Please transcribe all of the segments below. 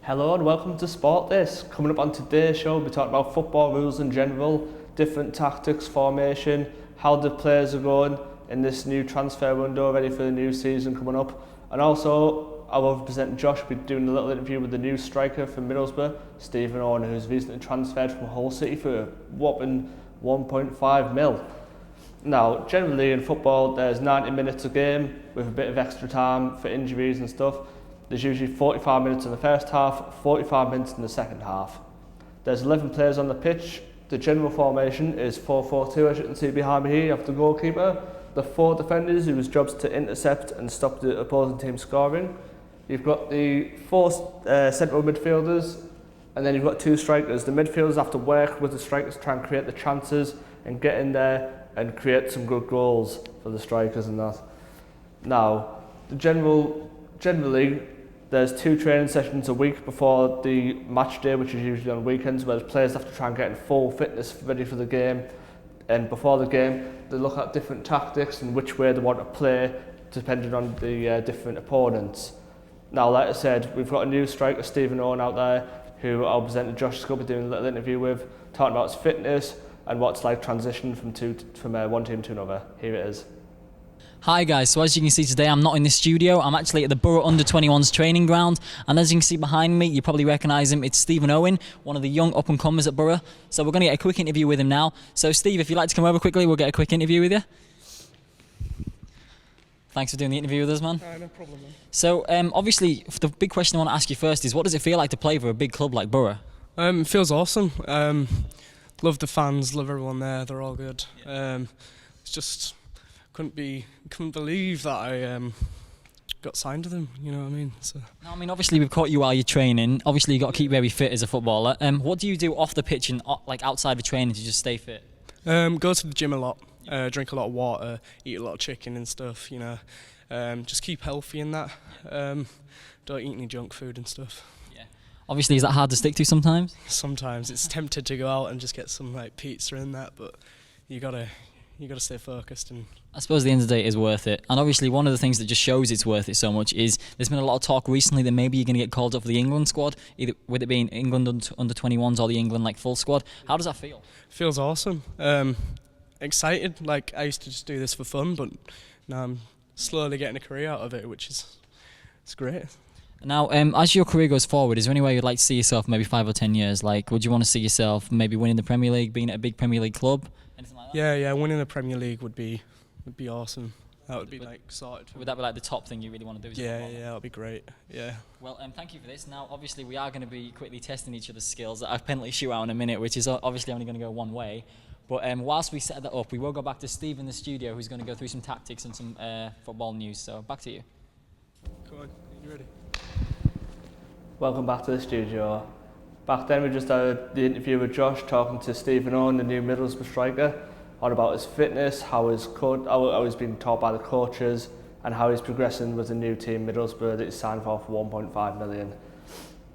Hello and welcome to Sport This. Coming up on today's show, we'll be talking about football rules in general, different tactics, formation, how the players are going in this new transfer window, ready for the new season coming up. And also, our representative Josh will be doing a little interview with the new striker from Middlesbrough, Stephen Owen, who's recently transferred from Hull City for a whopping 1.5 mil. Now, generally in football, there's 90 minutes a game with a bit of extra time for injuries and stuff. There's usually 45 minutes in the first half, 45 minutes in the second half. There's 11 players on the pitch. The general formation is 4-4-2, as you can see behind me here. You have the goalkeeper, the 4 defenders whose job's to intercept and stop the opposing team scoring. You've got the 4 central midfielders, and then you've got 2 strikers. The midfielders have to work with the strikers to try and create the chances and get in there and create some good goals for the strikers and that. Now, generally, there's 2 training sessions a week before the match day, which is usually on weekends, where the players have to try and get in full fitness ready for the game. And before the game, they look at different tactics and which way they want to play, depending on the different opponents. Now, like I said, we've got a new striker, Stephen Owen, out there, who our presenter Josh is going to be doing a little interview with, talking about his fitness and what it's like transition from one team to another. Here it is. Hi guys, so as you can see today I'm not in the studio, I'm actually at the Borough Under-21s training ground, and as you can see behind me, you probably recognise him, it's Stephen Owen, one of the young up-and-comers at Borough. So we're going to get a quick interview with him now. So Steve, if you'd like to come over quickly, we'll get a quick interview with you. Thanks for doing the interview with us, man. No problem, man. So obviously, the big question I want to ask you first is, what does it feel like to play for a big club like Borough? It feels awesome. Love the fans, love everyone there, they're all good. It's just... couldn't believe that I got signed to them, you know what I mean? So. Now, I mean, obviously we've caught you while you're training. Obviously you've got to keep very fit as a footballer. What do you do off the pitch and like outside of training to just stay fit? Go to the gym a lot, drink a lot of water, eat a lot of chicken and stuff, you know. Just keep healthy in that. Don't eat any junk food and stuff. Yeah. Obviously, is that hard to stick to sometimes? Sometimes it's tempted to go out and just get some like pizza and that, but you gotta stay focused. And I suppose at the end of the day it is worth it. And obviously one of the things that just shows it's worth it so much is there's been a lot of talk recently that maybe you're going to get called up for the England squad, either with it being England under-21s or the England like full squad. How does that feel? Feels awesome. Excited. Like I used to just do this for fun, but now I'm slowly getting a career out of it, which is it's great. Now, as your career goes forward, is there any way you'd like to see yourself maybe 5 or 10 years? Like, would you want to see yourself maybe winning the Premier League, being at a big Premier League club? Anything like that? Yeah, winning the Premier League would be awesome. That would be like sorted. Would that be like the top thing you really want to do? Yeah, that would be great. Yeah. Well, thank you for this. Now, obviously, we are going to be quickly testing each other's skills at a penalty shootout in a minute, which is obviously only going to go one way. But whilst we set that up, we will go back to Steve in the studio, who's going to go through some tactics and some football news. So, back to you. Come on, you ready? Welcome back to the studio. Back then we just had the interview with Josh talking to Stephen Owen, the new Middlesbrough striker, all about his fitness, how he's been taught by the coaches, and how he's progressing with the new team Middlesbrough that he's signed for 1.5 million.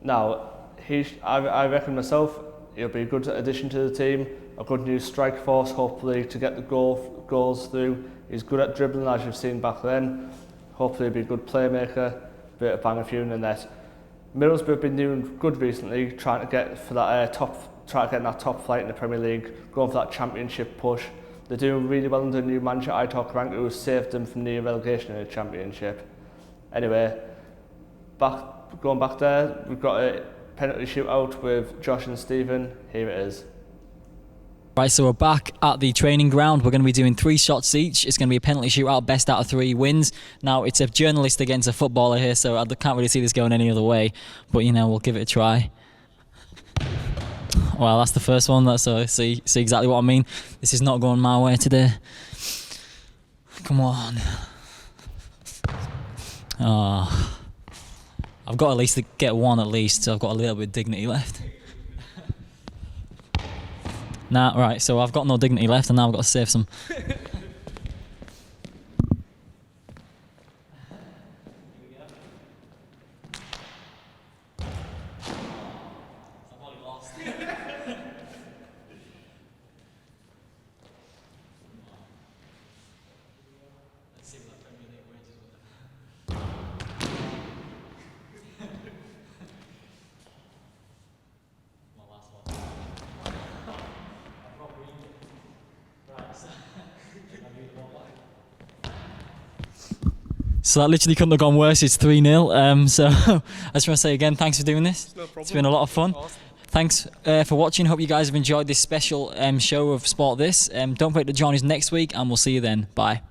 Now, I reckon myself, he'll be a good addition to the team, a good new strike force, hopefully to get the goals through. He's good at dribbling, as you've seen back then. Hopefully he'll be a good playmaker, bit of bang a few in the net. Middlesbrough have been doing good recently, trying to get in that top flight in the Premier League, going for that championship push. They're doing really well under the new manager Aitor Karanka, who saved them from near relegation in the championship. Anyway, going back there, we've got a penalty shootout with Josh and Stephen. Here it is. Right, so we're back at the training ground. We're going to be doing 3 shots each. It's going to be a penalty shootout, best out of 3 wins. Now, it's a journalist against a footballer here, so I can't really see this going any other way. But, we'll give it a try. Well, that's the first one. See exactly what I mean. This is not going my way today. Come on. Oh. I've got at least to get one at least, so I've got a little bit of dignity left. Nah, right, so I've got no dignity left and now I've got to save some. So that literally couldn't have gone worse. It's 3-0. So I just want to say again, thanks for doing this. No problem. It's been a lot of fun. Awesome. Thanks for watching. Hope you guys have enjoyed this special show of Sport This. Don't forget to join us next week, and we'll see you then. Bye.